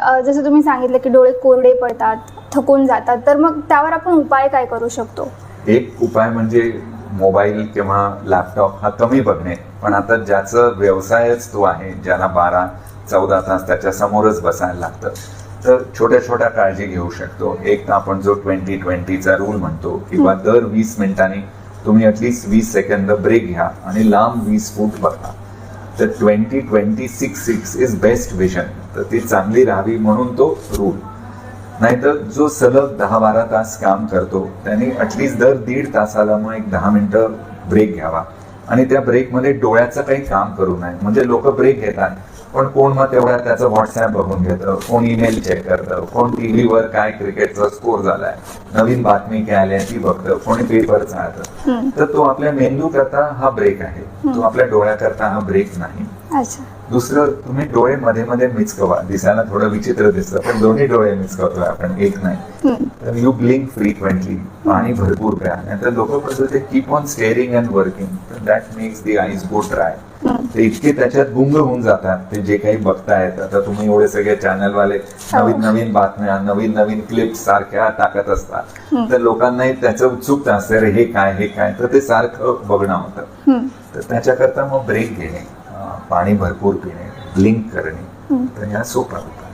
जसं तुम्ही सांगितलं की डोळे कोरडे पडतात, थकून जातात, तर मग त्यावर आपण उपाय काय करू शकतो? एक उपाय म्हणजे मोबाईल किंवा लॅपटॉप हा कमी बघणे. पण आता ज्याचा व्यवसायच तो आहे, ज्याला 12-14 तास त्याच्या समोरच बसायला लागतं, तर छोट्या छोट्या काळजी घेऊ शकतो. एक तर आपण जो 20-20चा रूल म्हणतो, किंवा दर 20 मिनिटांनी तुम्ही ॲटलिस्ट 20 सेकंद ब्रेक घ्या आणि लांब 20 फूट बघा. तर 20-20-6-6 इज बेस्ट विजन. तर ती चांगली राहावी म्हणून तो रूल. नाहीतर जो सलग 10-12 तास काम करतो त्याने ॲटलिस्ट दर 1.5 तासाला मग एक 10 मिनिटं ब्रेक घ्यावा. आणि त्या ब्रेकमध्ये डोळ्याचं काही काम करू नये. म्हणजे लोक ब्रेक घेतात, पण कोण मग तेवढ्या त्याचं व्हॉट्सअप बघून घेतं, कोण ईमेल चेक करतं, कोण टीव्हीवर काय क्रिकेटचा स्कोर झालाय, नवीन बातमी काय आली ती बघतं, कोणी पेपर चाळतं. तर तो आपल्या मेंदू करता हा ब्रेक आहे, तो आपल्या डोळ्याकरता हा ब्रेक नाही. अच्छा. दुसरं, तुम्ही डोळे मध्ये मध्ये मिचकवा. दिसायला थोडं विचित्र दिसतं, पण दोन्ही डोळे मिचकवतोय आपण, एक नाही. तर यू ब्लिंक फ्रिक्वेंटली, पाणी भरपूर प्या. नंतर लोक कसं ते keep on steering and working, तर that makes the eyes go dry. ते इतके त्याच्यात गुंग होऊन जातात ते जे काही बघतायत. आता तुम्ही एवढे सगळे चॅनलवाले नवीन नवीन बातम्या, नवीन नवीन क्लिप्स सारख्या टाकत असतात, तर लोकांनाही त्याचं उत्सुकता असते, अरे हे काय हे काय, तर ते सारखं बघणं होतं. तर त्याच्याकरता मग ब्रेक घेणे, पाणी भरपूर पिणे, ब्लिंक करणे, तर ह्या सोपा होता.